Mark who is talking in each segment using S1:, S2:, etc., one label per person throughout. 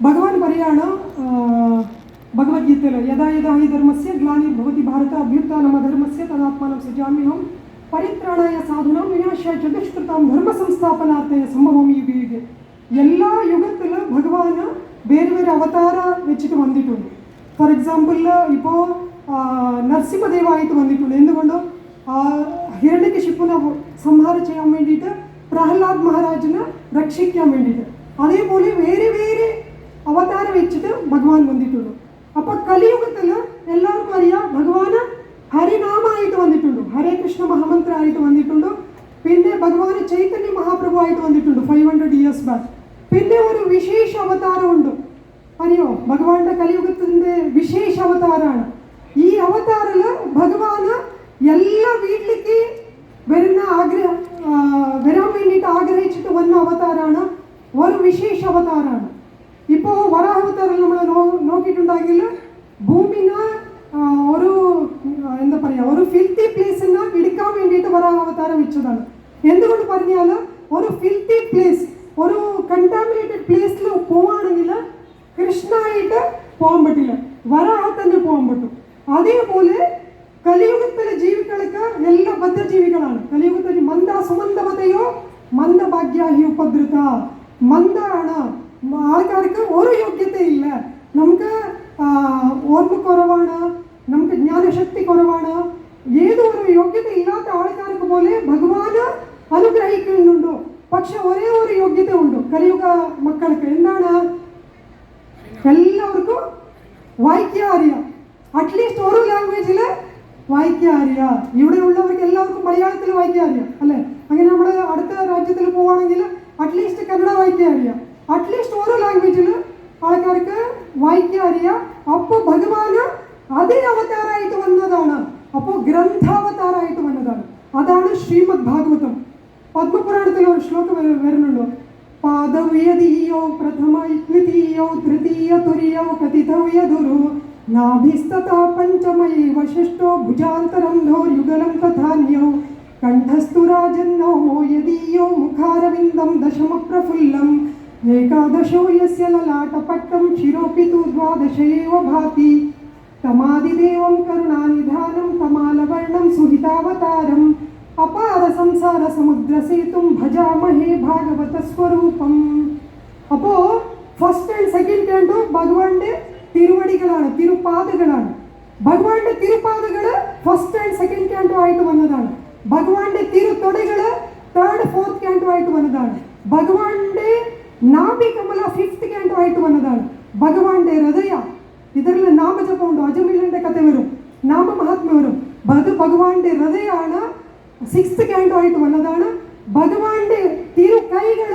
S1: ഭഗവാൻ പറയാണ് ഭഗവത്ഗീതയിൽ യഥാ യഥാ ഹി ധർമ്മസ്യ ഗ്ലാനിർഭവതി ഭാരത അഭ്യുത്ഥാനമധർമ്മസ്യ തദാത്മാനം സൃജാമ്യഹം പരിത്രാണായ സാധുനാം വിനാശായ ചതുഷ്കൃതാം ധർമ്മ സംസ്ഥാപനാർത്ഥയ സംഭവം യുഗ യുഗ. എല്ലാ യുഗത്തിലും ഭഗവാന് വേറെ വേറെ അവതാര വെച്ചിട്ട് വന്നിട്ടുണ്ട്. ഫോർ എക്സാമ്പിൾ ഇപ്പോൾ നരസിംഹദേവായിട്ട് വന്നിട്ടുണ്ട്. എന്തുകൊണ്ട്? ഹിരണ്യകശിപുനെ സംഹാരം ചെയ്യാൻ വേണ്ടിയിട്ട്, പ്രഹ്ലാദ് മഹാരാജിനെ രക്ഷിക്കാൻ വേണ്ടിയിട്ട്. അതേപോലെ വേറെ വേറെ അവതാരം വെച്ചിട്ട് ഭഗവാൻ വന്നിട്ടുണ്ട്. അപ്പോൾ കലിയുഗത്തിൽ എല്ലാവർക്കും അറിയാം ഭഗവാന് ഹരിനാമായിട്ട് വന്നിട്ടുണ്ട്, ഹരേ കൃഷ്ണ മഹാമന്ത്രമായിട്ട് വന്നിട്ടുണ്ട്. പിന്നെ ഭഗവാന് ചൈതന്യ മഹാപ്രഭു ആയിട്ട് വന്നിട്ടുണ്ട് 500 years ബാക്ക്. പിന്നെ ഒരു വിശേഷ അവതാരമുണ്ട്, അറിയോ? ഭഗവാന്റെ കലിയുഗത്തിൻ്റെ വിശേഷ അവതാരമാണ്. ഈ അവതാരിൽ ഭഗവാന് എല്ലാ വീട്ടിലേക്ക് വരാൻ വേണ്ടിയിട്ട് ആഗ്രഹിച്ചിട്ട് വന്ന അവതാരമാണ്, ഒരു വിശേഷ അവതാരമാണ്. ഇപ്പോൾ വരാഹാവതാരം നമ്മൾ നോക്കിയിട്ടുണ്ടെങ്കിൽ ഭൂമിനെ ഒരു എന്താ പറയുക, ഒരു ഫിൽത്തി പ്ലേസിനെ എടുക്കാൻ വേണ്ടിയിട്ട് വരാഹാവതാരം വെച്ചതാണ്. എന്തുകൊണ്ട് പറഞ്ഞാൽ ഒരു ഫിൽത്തി പ്ലേസ്, ഒരു കണ്ടാമിനേറ്റഡ് പ്ലേസിൽ പോവുകയാണെങ്കിൽ കൃഷ്ണനായിട്ട് പോകാൻ പറ്റില്ല, വരാഹ തന്നെ പോകാൻ പറ്റും. അതേപോലെ കലിയുഗത്തിലെ ജീവികൾക്ക് എല്ലാ ബദ്ധജീവികളാണ്. കലിയുഗത്തിൽ മന്ദ സുമന്ദമതയോ മന്ദഭാഗ്യാഹി ഉപദ്രുത. മന്ദാണ്, ആൾക്കാർക്ക് ഒരു യോഗ്യതയില്ല. നമുക്ക് ഓർമ്മ കുറവാണ്, നമുക്ക് ജ്ഞാനശക്തി കുറവാണ്. ഏതൊരു യോഗ്യത ഇല്ലാത്ത ആൾക്കാർക്ക് പോലെ ഭഗവാന് അനുഗ്രഹിക്കുന്നുണ്ടോ? പക്ഷെ ഒരേ ഒരു യോഗ്യത ഉണ്ട് കലിയുഗ മക്കൾക്ക്. എന്താണ്? എല്ലാവർക്കും വായിക്കാൻ അറിയാം, അറ്റ്ലീസ്റ്റ് ഒരു ലാംഗ്വേജിൽ വായിക്കാൻ അറിയാം. ഇവിടെ ഉള്ളവർക്ക് എല്ലാവർക്കും മലയാളത്തിൽ വായിക്കാൻ അറിയാം, അല്ലേ? അങ്ങനെ നമ്മൾ അടുത്ത രാജ്യത്തിൽ പോവുകയാണെങ്കിൽ അറ്റ്ലീസ്റ്റ് കന്നഡ വായിക്കാൻ അറിയാം. അറ്റ്ലീസ്റ്റ് ഓരോ ലാംഗ്വേജിൽ ആൾക്കാർക്ക് വായിക്കാൻ അറിയാം. അപ്പോൾ ഭഗവാന് അതേ അവതാരമായിട്ട് വന്നതാണ്, അപ്പോൾ ഗ്രന്ഥാവതാരമായിട്ട് വന്നതാണ്. അതാണ് ശ്രീമദ് ഭാഗവതം. പത്മപുരാണത്തിൽ ഒരു ശ്ലോകം വരുന്നുണ്ടോ? പാദവ്യദീയോ പ്രഥമ ദ്വിതീയോ തൃതീയ തുര്യോ കഥിതവ്യദുരു നാഭിസ്തഥാ പഞ്ചമൈവ ഷഷ്ടോ ഭുജാന്തരം യുഗലം തഥാന്യോ കണ്ഠസ്ഥു രാജന്നോ യദീയോ മുഖാരവിന്ദം ദശമ പ്രഫുല്ലം ഏകാദശോ യസ്യ ലലാടപട്ടം ശിരോപി തു ദ്വാദശേവ ഭാതി തമാദിദേവം കരുണാനിധാനം തമാലവർണം സുഹിതാവതാരം അപാര സംസാര സമുദ്ര സേതും ഭജാമഹേ ഭാഗവത സ്വരൂപം. അപ്പോൾ ഫസ്റ്റ് ആൻഡ് സെക്കൻഡ് കാൻഡോ ഭഗവാന്റെ തിരുവടികളാണ്, തിരുപാദകളാണ്. ഭഗവാന്റെ തിരുപാദകൾ ഫസ്റ്റ് ആൻഡ് സെക്കൻഡ് കാൻഡോ ആയിട്ട് വന്നതാണ്. ഭഗവാന്റെ തിരുതൊടകൾ തേർഡ് ഫോർത്ത് കാൻഡോ ആയിട്ട് വന്നതാണ്. ഭഗവാന്റെ നാഭികമല ഫിഫ്ത്ത് കാൻഡോ ആയിട്ട് വന്നതാണ്. ഭഗവാന്റെ ഹൃദയ, ಇದರಲ್ಲಿ ನಾಮಜಪ ಉಂಟು, ಅಜಮಿಲಂಡೆ ಕತೆ ವരും, ನಾಮ ಮಹಾತ್ಮೆ വരും. അത് ഭഗവാന്റെ ഹൃദയമാണ്, 6th കാൻഡോ ആയിട്ട് വന്നതാണ്. ഭഗവാന്റെ തിരു കൈകൾ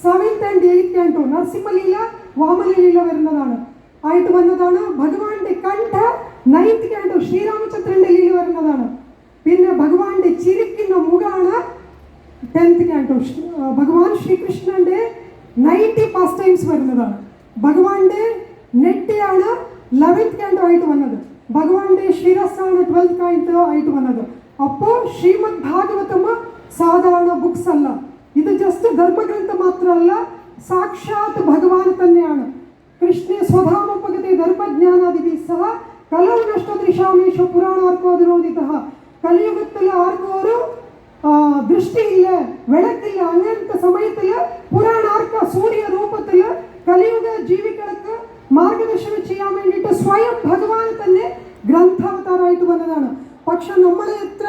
S1: 7th and 8th കാൻഡോ, നരസിംഹലീല വാമനലീല വരുന്നതാണ് ആയിട്ട് വന്നതാണ്. ഭഗവാന്റെ കണ്ഠ 9th കാൻഡോ, ശ്രീരാമചന്ദ്രന്റെ ലീല വരുന്നതാണ്. പിന്നെ ഭഗവാന്റെ ചിരിക്കുന്ന മുഖമാണ് 10th കാൻഡോ, ഭഗവാൻ ശ്രീകൃഷ്ണന്റെ 90 പാസ്റ്റൈംസ് വരുന്നതാണ്. ഭഗവാന്റെ നെറ്റിയാണ് 11th കാൻഡോ ആയിട്ട് വന്നത്. ഭഗവാന്റെ ശിരസ്സാണ് 12th കാൻഡോ ആയിട്ട് വന്നത്. അപ്പോൾ ശ്രീമദ് ഭാഗവതം സാധാരണ ബുക്സ് അല്ല, ഇത് ജസ്റ്റ് ധർമ്മഗ്രന്ഥം മാത്രമല്ല, സാക്ഷാತ್ ഭഗവാൻ തന്നെയാണ്. കൃഷ്ണ സ്വധാമോപഗതി ധർമ്മജ്ഞാനാദിതി സഹ കലൗ നഷ്ടദൃശാമേഷു പുരാണാർക്കോ അതിരോധിത. കലിയുഗത്തിൽ ആർക്കും ഒരു ദൃഷ്ടിയില്ല, വിളക്കില്ല. അങ്ങനത്തെ സമയത്തിൽ പുരാണാർക്ക സൂര്യ രൂപത്തിൽ കലിയുഗ ജീവികൾക്ക് മാർഗദർശനം ചെയ്യാൻ വേണ്ടിയിട്ട് സ്വയം ഭഗവാൻ തന്നെ ഗ്രന്ഥാവതാരമായിട്ട് വന്നതാണ്. പക്ഷെ നമ്മൾ എത്ര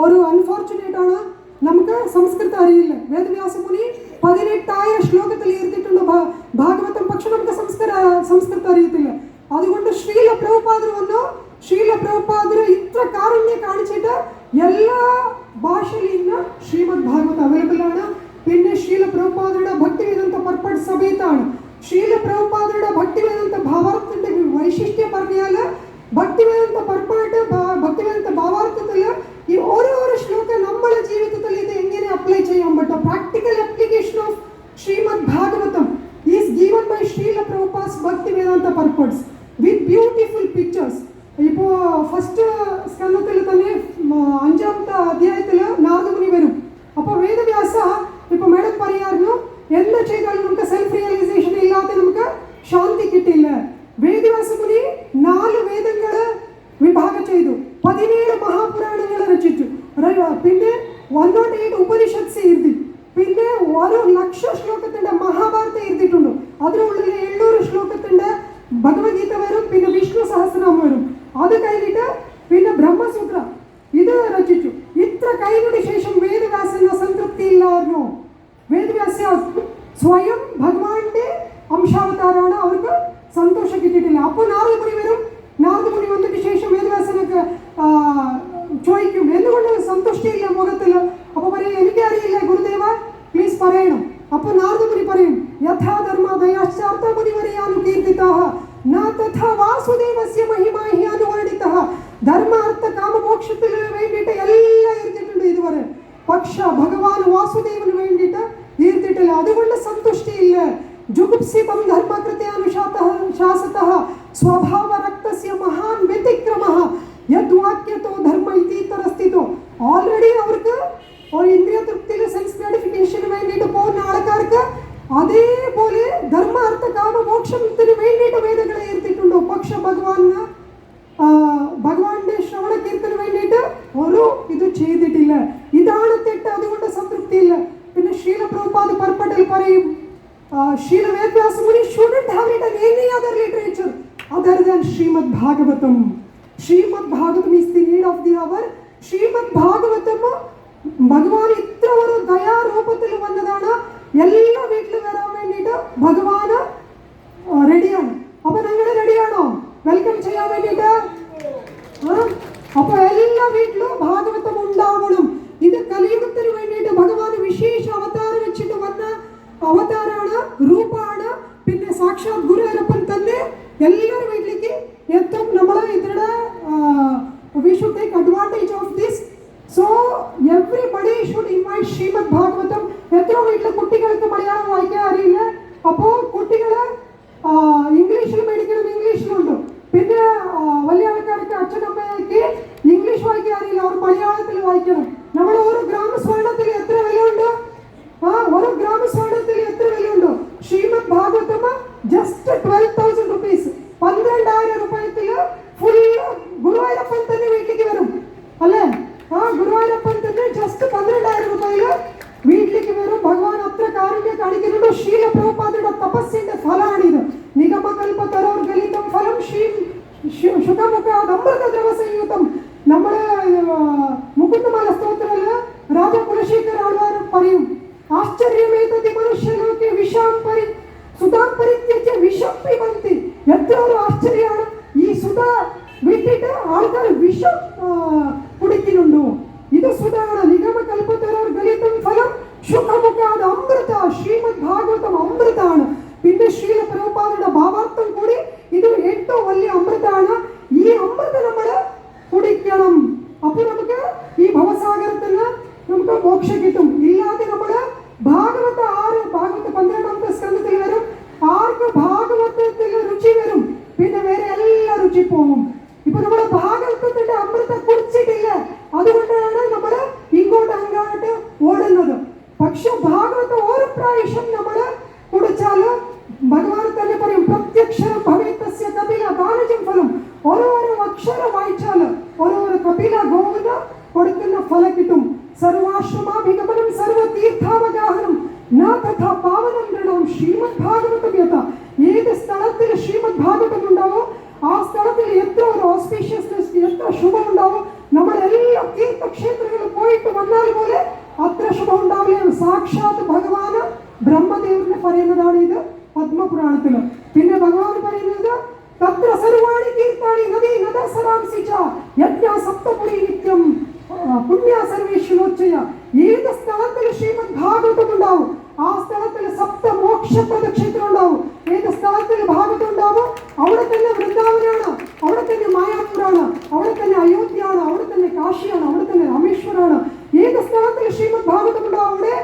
S1: ഒരു അൺഫോർച്ചുനേറ്റ് ആണ്, നമുക്ക് സംസ്കൃതം അറിയില്ല. വേദവ്യാസ മുനി 18 ശ്ലോകത്തിൽ എഴുതിയിട്ടുണ്ട് ഭാഗവതം, പക്ഷെ നമുക്ക് സംസ്കൃതം അറിയത്തില്ല. അതുകൊണ്ട് ശ്രീല പ്രഭുപാദർ വന്നു. ശ്രീല പ്രഭുപാദർ ഇത്ര കാരുണ്യം കാണിച്ചിട്ട് എല്ലാ ഭാഷയിൽ ഇന്ന് ശ്രീമദ് ഭാഗവതം അവൈലബിൾ ആണ്. പിന്നെ ശ്രീല പ്രഭുപാദരുടെ ഭക്തിവേദാന്ത പർപ്പട്ട് സമയത്താണ്. ശ്രീല പ്രഭുപാദരുടെ ഭക്തിവേദാന്ത ഭാവാർത്ഥത്തിന്റെ വൈശിഷ്ട്യം പറഞ്ഞാൽ ഭക്തിവേദാന്ത പർപ്പട്ട് ഭക്തിവേദാന്ത ഭാവാർത്ഥത്തിൽ ഈ ഓരോരോ ശ്ലോകം നമ്മുടെ ജീവിതത്തിൽ ഇത് എങ്ങനെ അപ്ലൈ ചെയ്യാൻ പറ്റും. Practical application of Srimad Bhagavatam is given by Srila Prabhupad Bhaktivedanta purports with beautiful pictures. ഇപ്പോൾ ഫസ്റ്റ് സ്കന്ധത്തിൽ തന്നെ 5ാമത്തെ അധ്യായത്തിൽ നാരദമുനി വരും. അപ്പോൾ വേദവ്യാസ ഇപ്പോൾ മേഡം പറയായിരുന്നു, എന്താ ചെയ്താലും നമുക്ക് സെൽഫ് റിയലൈസേഷൻ ഇല്ലാതെ നമുക്ക് അത് കഴിഞ്ഞിട്ട് പിന്നെ ബ്രഹ്മസൂത്ര ഇത് രചിച്ചു. ഇത്ര കഴിഞ്ഞതിന് ശേഷം വേദവ്യാസന് അസംതൃപ്തിയില്ലായിരുന്നു. വേദവ്യാസ സ്വയം ഭഗവാന്റെ അംശാവതാരാണ്, അവർക്ക് സന്തോഷം കിട്ടിയിട്ടില്ല. അപ്പോൾ നാരദമുനി വരും. നാരദമുനി വന്നതിന് ശേഷം വേദവ്യാസനൊക്കെ ചോദിക്കും, എന്തുകൊണ്ട് സന്തുഷ്ടിയില്ല മുഖത്തിൽ? അപ്പൊ പറയും, എനിക്കറിയില്ല ഗുരുദേവ, പ്ലീസ് പറയണം. അപ്പൊ നാരദമുനി പറയും, യഥാ ധർമ്മ ദയാശ്ചാർത്ത മുനിവരെയാനു കീർത്തിതാഃ ന തഥാ വാസുദേവസ്യ മഹിമാ ഹി അനുവർണിതഃ. ധർമ്മ അർത്ഥ കാമ മോക്ഷത്തിന് വേണ്ടിയിട്ട് എല്ലാം ഇരുത്തിട്ടുണ്ട് ഇതുവരെ, പക്ഷെ ഭഗവാൻ വാസുദേവന് വേണ്ടിയിട്ട് ഇരുത്തിട്ടില്ല. അതുകൊണ്ട് സന്തുഷ്ടിയില്ല. ജുഗുപ്സിതം ധർമ്മകൃത്യാനുശാസതഃ സ്വഭാവ രക്തസ്യ മഹാൻ വ്യതിക്രമഃ യദ്വാക്യതോ ധർമ്മ ഇതീതരസ്ഥിതോ. ഓൾറെഡി അവർക്ക് ഒരു ഇന്ദ്രിയ തൃപ്തിയിൽ സെൻസ് ഗ്രാറ്റിഫിക്കേഷന് വേണ്ടിയിട്ട് പോകുന്ന ആൾക്കാർക്ക് അതേപോലെ ധർമ്മ അർത്ഥ കാമ മോക്ഷത്തിന് വേണ്ടിയിട്ട് വേദങ്ങളെ ഇരുത്തിയിട്ടുണ്ടോ. പക്ഷെ ഭഗവാന്റെ ശ്രവണ കീർത്തന് വേണ്ടിയിട്ട് ഒരു ഇത് ചെയ്തിട്ടില്ല. ഇതാണ് തെറ്റ്, അതുകൊണ്ട് സംതൃപ്തിയില്ല. പിന്നെ ശീല പ്രഭുപാദ പർപ്പട്ടിൽ പറയും, Srila Vyasa Muni shouldn't have written any other literature other than Srimad Bhagavatam. Srimad Bhagavatam is the need of the hour. Srimad Bhagavatam ഭഗവാൻ ഇത്ര ഒരു ദയാരൂപത്തിൽ വന്നതാണ്. എല്ലാ വീട്ടിലും വരാൻ വേണ്ടിയിട്ട് ഭഗവാന് റെഡിയാണ്. അപ്പൊ നിങ്ങൾ റെഡിയാണോ വെൽക്കം ചെയ്യാൻ വേണ്ടിയിട്ട്? അപ്പൊ എല്ലാ വീട്ടിലും ഭാഗവതം ഉണ്ടാവണം. ഇത് കലിയുഗത്തിന് വേണ്ടിയിട്ട് ഭഗവാൻ വിശേഷ അവതാരം വെച്ചിട്ട് വന്ന അവതാരാണ്, രൂപാണ്. പിന്നെ സാക്ഷാത് ഗുരുവരപ്പൻ തന്നെ എല്ലാവരും വീട്ടിലേക്ക് എത്തും. നമ്മൾ ഇതിന്റെ we should take advantage of this. So everybody should invite Srimad Bhagavatam. എത്ര വീട്ടിലെ കുട്ടികൾക്ക് മലയാളം വായിക്കാൻ അറിയില്ല, അപ്പോൾ കുട്ടികള് ഇംഗ്ലീഷിൽ മേടിക്കണം, ഇംഗ്ലീഷിലുണ്ട്. പിന്നെ വലിയ ആൾക്കാർക്ക് അച്ഛനമ്മയ്ക്ക് ഇംഗ്ലീഷ് വായിക്കാൻ അറിയില്ല, അവർ മലയാളത്തിൽ വായിക്കണം. നമ്മൾ ഓരോ ഗ്രാമസ്വർണത്തിൽ എത്ര വിലയുണ്ട്? ഒരു ഗ്രാമസ്വർണത്തിൽ എത്ര വിലയുണ്ട്? ശ്രീമദ് ഭാഗവതം ജസ്റ്റ് 12,000 rupees, 12,000 രൂപത്തില് ഫുള്ള് ഗുരുവായൂരപ്പൻ തന്നെ വീട്ടിലേക്ക് വരും അല്ലേ? ഗുരുവായൂരപ്പൻ തന്നെ ജസ്റ്റ് 12,000 രൂപയില് വീട്ടിലേക്ക് വരും. ഭഗവാൻ അത്ര കാരുണ്യം കാണിക്കുന്നുണ്ട്. ശീല പ്രഭുപാദയുടെ തപസ്സിന്റെ ഫലമാണിത്. നിഗമകൽപതരോർ ഗലിതം ഫലം ശുഖമുഖാദമൃതദ്രവസംയുതം. നമ്മള് മുകുന്ദമാല സ്തോത്രത്തില് രാജ കുലശേഖര ആൾവാർ പറയും, ആശ്ചര്യമേതതി മനുഷ്യലോകെ വിഷാം സുധാം പരിത്യജ്യ വിഷം പിബന്തി. എത്ര ഒരു ആശ്ചര്യമാണ്, ഈ സുധ വിട്ടിട്ട് ആൾക്കാർ വിഷം കുടിക്കുന്നുണ്ടോ? ഇത് സുധാണ്. നിഗമകൽപതരോർ ഗലിതം ഫലം ശുഖമുഖാദ അമൃത. ശ്രീമദ് ഭാഗവതം അമൃതാണ്. പിന്നെ ശ്രീല പ്രഭുപാദയുടെ ഭാവാർത്ഥം കൂടി ഇത് ഏറ്റവും വലിയ അമൃതാണ്. ഈ അമൃത നമ്മള് കുടിക്കണം. അപ്പൊ നമുക്ക് ഈ ഭവസാഗരത്തിൽ നമുക്ക് മോക്ഷം കിട്ടും. ഇല്ലാതെ നമ്മള് ഭാഗവത ഭാഗവത 12ാമത്തെ സ്കന്ധത്തിൽ വരും. ആർക്ക് ഭാഗവതത്തിൽ രുചി വരും, പിന്നെ വേറെ എല്ലാ രുചി പോകും. ഇപ്പൊ നമ്മള് ഭാഗവതത്തിന്റെ അമൃത കുടിച്ചിട്ടില്ല, അതുകൊണ്ടാണ് നമ്മള് അങ്ങോട്ട് ഓടുന്നത്. പക്ഷെ ഭാഗവത ഒരു പ്രാവശ്യം നമ്മള് കുടിച്ചാല് ഭഗവാൻ തന്നെ പറയും, പ്രത്യക്ഷരം ഭവേതസ്യ കപില ദാനജം ഫലം. ഓരോരോ അക്ഷരം വായിച്ചാല് ഓരോരോ കപില ഗോവിന്ദ കൊടുക്കുന്ന ഫലം കിട്ടും. സർവാശ്രമാഭിഗമനം സർവതീർത്ഥാവഗാഹനം ന തഥാ പാവനം ദൃഢം ശ്രീമദ് ഭാഗവതം യഥാ. ഏത് സ്ഥലത്തിൽ ശ്രീമദ് ഭാഗവതം ഉണ്ടാവോ ആ സ്ഥലത്തിൽ എത്ര ഒരു ഓസ്പീഷ്യസ്നെസ്, എത്ര ശുഭം ഉണ്ടാവും. നമ്മളെല്ലാ തീർത്ഥക്ഷേത്രങ്ങളിൽ പോയിട്ട് വന്നാൽ പോലെ അത്ര ശുഭം ഉണ്ടാവില്ല. സാക്ഷാത് ഭഗവാന് ബ്രഹ്മദേവനെ പറയുന്നതാണ് ഇത് പത്മപുരാണത്തില്. പിന്നെ ഭഗവാൻ പറയുന്നത് തത്ര സർവാണി തീർത്ഥാണി നദീ നദസരാംസി ച യജ്ഞ സപ്തപുരി നിത്യം പുണ്യ സർവേശ്വരോച്ചയ. ഏത് സ്ഥലത്തിൽ ശ്രീമദ് ഭാഗവതം ഉണ്ടാവും ആ സ്ഥലത്തിൽ സപ്ത മോക്ഷപ്രദ ക്ഷേത്രം ഉണ്ടാവും. ഏത് സ്ഥലത്തിൽ ഭാഗവതം ഉണ്ടാവും അവിടെ തന്നെ വൃന്ദാവനാണ്, അവിടെ തന്നെ മായാപുരാണ്, അവിടെ തന്നെ അയോധ്യയാണ്, അവിടെ തന്നെ കാശിയാണ്, അവിടെ തന്നെ രാമേശ്വരാണ്. ഏത് സ്ഥലത്തിൽ ശ്രീമദ് ഭാഗവതം ഉണ്ടാവും അവിടെ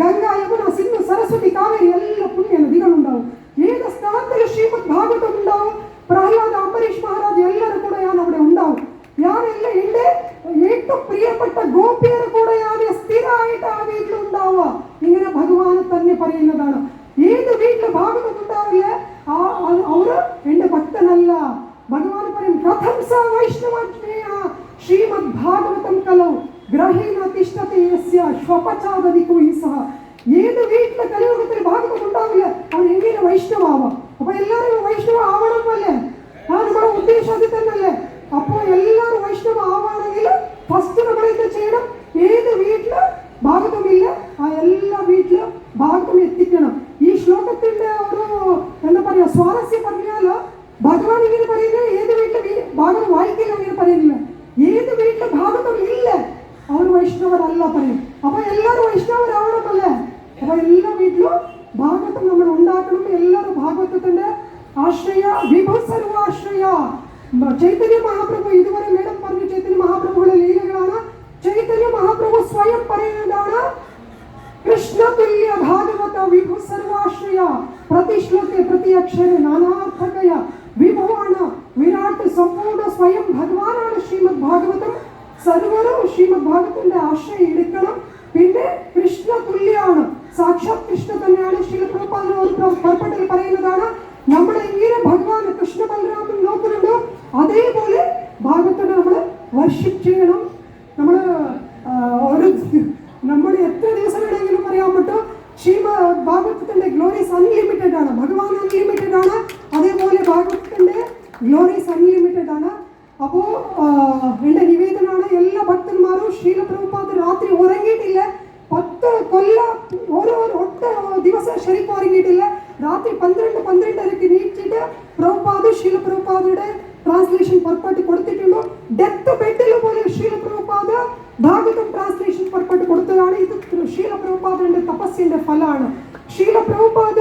S1: ഗംഗ, യമുന, സിന്ധു, സരസ്വതി, കാവേരി എല്ലാ പുണ്യ നദികളുണ്ടാവും. ഏത് സ്ഥലത്തിൽ ശ്രീമദ് ഭാഗവതം ഉണ്ടാവും പ്രഹ്ലാദ, അംബരീഷ് മഹാരാജ് എല്ലാവരും കൂടെയാണ് അവിടെ ഉണ്ടാവും. ഞാനെല്ലാം എന്റെ ഏറ്റവും പ്രിയപ്പെട്ട ഗോപിയരുടെ കൂടെയാണ് സ്ഥിരമായിട്ട് ആ വീട്ടിൽ ഉണ്ടാവുക. ഇങ്ങനെ ഭഗവാൻ തന്നെ പറയുന്നതാണ്. ഏത് വീട്ടിൽ ഭാഗവതം ഉണ്ടാവില്ല അവര് എന്റെ ഭക്തനല്ല. ഭഗവാൻ പറയും, കഥം സ വൈഷ്ണവ ശ്രീമദ് ഭാഗവതം കലോ ഗ്രഹേണ തിഷ്ഠത്തെ യസ്യ ശ്വപചാദതികോ ഹിസഃ. ഏത് വീട്ടിലെ കലിയുഗത്തിൽ ഭാഗവതം ഉണ്ടാവില്ല അവൻ എങ്ങനെ വൈഷ്ണവാവാം? അപ്പൊ എല്ലാവരും വൈഷ്ണവ ആവണം അല്ലേ? നമ്മുടെ ഉദ്ദേശം അത് തന്നെയല്ലേ? അപ്പോൾ എല്ലാവരും വൈഷ്ണവ ആവാണെങ്കിൽ ഫസ്റ്റ് നമ്മൾ എന്താ ചെയ്യണം? ഏത് വീട്ടില് ഭാഗത്വമില്ല ആ എല്ലാ വീട്ടിലും ഭാഗത്വം എത്തിക്കണം. ഈ ശ്ലോകത്തിന്റെ ഒരു എന്താ പറയാ സ്വാരസ്യം പറഞ്ഞാല് ഭഗവാൻ ഇങ്ങനെ പറയുന്നത് ഏത് വീട്ടില് ഭാഗം വായിക്കില്ല ഇങ്ങനെ പറയുന്നില്ല. ഏത് വീട്ടില് ഭാഗത്വം ഇല്ല അവർ വൈഷ്ണവരല്ല പറയും. അപ്പൊ എല്ലാവരും വൈഷ്ണവരാവണമല്ലേ? അപ്പൊ എല്ലാ വീട്ടിലും ഭാഗവതം നമ്മൾ ഉണ്ടാക്കണം. എല്ലാവരും ഭാഗവതത്തിന്റെ ആശ്രയ വിഭു സർവാശ്രയ. ചൈതന്യ മഹാപ്രഭു ഇതുവരെ മേഡം പറഞ്ഞു ചൈതന്യ മഹാപ്രഭുവിന്റെ ലീലകളാണ്. ചൈതന്യ മഹാപ്രഭു സ്വയം പറയുന്നതാണ് കൃഷ്ണ തുല്യ ഭാഗവത വിഭു സർവാശ്രയ. പ്രതി ശ്ലോകെ പ്രതി അക്ഷര നാനാർത്ഥകയ വിഭുവാണ് വിരാട് സമ്പൂർണ്ണ സ്വയം ഭഗവാനാണ്. ശ്രീമദ് ഭാഗവതം സർവരും ശ്രീമദ് ഭാഗവതത്തിന്റെ ആശ്രയം എടുക്കണം. പിന്നെ കൃഷ്ണ തുല്യാണ്, സാക്ഷാത് കൃഷ്ണ തന്നെയാണ്. ശ്രീല പ്രഭുപാദ പുറപ്പെട്ടിൽ പറയുന്നതാണ് നമ്മൾ എങ്ങനെ ഭഗവാൻ കൃഷ്ണ ബലരാമൻ നോക്കുന്നുണ്ടോ അതേപോലെ ഭാഗവതത്തെ നമ്മൾ വർഷിപ്പ് ചെയ്യണം. നമ്മൾ എത്ര ദിവസം വേണമെങ്കിലും പറയാൻ പറ്റും. ശ്രീമദ് ഭാഗവതത്തിന്റെ ഗ്ലോറീസ് അൺലിമിറ്റഡ് ആണ്. ഭഗവാൻ അൺലിമിറ്റഡ് ആണ്, അതേപോലെ ഭാഗവതത്തിന്റെ ഗ്ലോറീസ് അൺലിമിറ്റഡ് ആണ്. അപ്പോ എന്റെ നിവേദനമാണ് എല്ലാ ഭക്തന്മാരും ശ്രീല പ്രഭുപാദ രാത്രി ഉറങ്ങിയിട്ടില്ല. 10 കൊല്ലം ഓരോ ദിവസം ശരിക്കും ഉറങ്ങിയിട്ടില്ല. രാത്രി 12:12 നീച്ചിട്ട് പ്രഭുപാദ ശ്രീല പ്രഭുപാദയുടെ ട്രാൻസ്ലേഷൻ പർപ്പട്ട് കൊടുത്തിട്ടുണ്ടോ. ഡെത്ത് ബെഡിൽ പോലെ ശ്രീല പ്രഭുപാദ ഭാഗവതം ട്രാൻസ്ലേഷൻ പർപ്പട്ട് കൊടുത്തതാണ്. ഇത് ശ്രീല പ്രഭുപാദന്റെ തപസ്സിന്റെ ഫലമാണ്. ശ്രീല പ്രഭുപാദ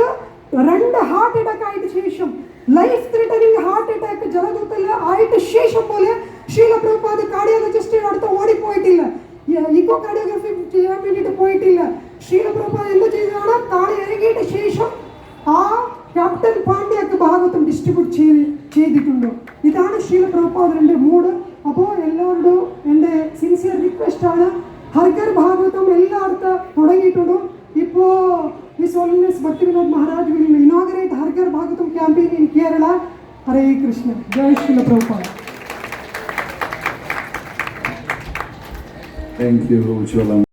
S1: 2 ഹാർട്ട് അറ്റാക്ക് ആയിട്ട് ശേഷം ലൈഫ് ത്രെറ്റനിങ് ഹാർട്ട് അറ്റാക്ക് ജലദൂതല്ല ആയിട്ട് ശേഷം പോലെ ശ്രീല പ്രഭുപാദ കാർഡിയോളജിസ്റ്റിന്റെ അടുത്ത് ഓടിപ്പോയിട്ടില്ല. ഇക്കോ കാർഡിയോഗ്രഫി ചെയ്യാൻ വേണ്ടിയിട്ട് പോയിട്ടില്ല. ശ്രീല പ്രഭുപാദ എന്ത് ചെയ്തതാണ്? താഴെ ഇറങ്ങിയിട്ട് ശേഷം ആ ക്യാപ്റ്റൻ പാണ്ഡ്യക്ക് ഭാഗവതം ഡിസ്ട്രിബ്യൂട്ട് ചെയ്തിട്ടുണ്ട്. ഇതാണ് ശ്രീല പ്രഭുപാദന്റെ മൂഡ്. അപ്പോൾ എല്ലാവരോടും എൻ്റെ സിൻസിയർ റിക്വസ്റ്റ് ആണ്, ഹർഘർ ഭാഗവതം എല്ലായിടത്തും തുടങ്ങിയിട്ടുണ്ട്. ഇപ്പോൾ His Holiness Bhaktivinoda Maharaj will inaugurate Harghar Bhagavatam campaign in Kerala. Hare Krishna. Jai Srila Prabhupada.
S2: Thank you, Ujjwala.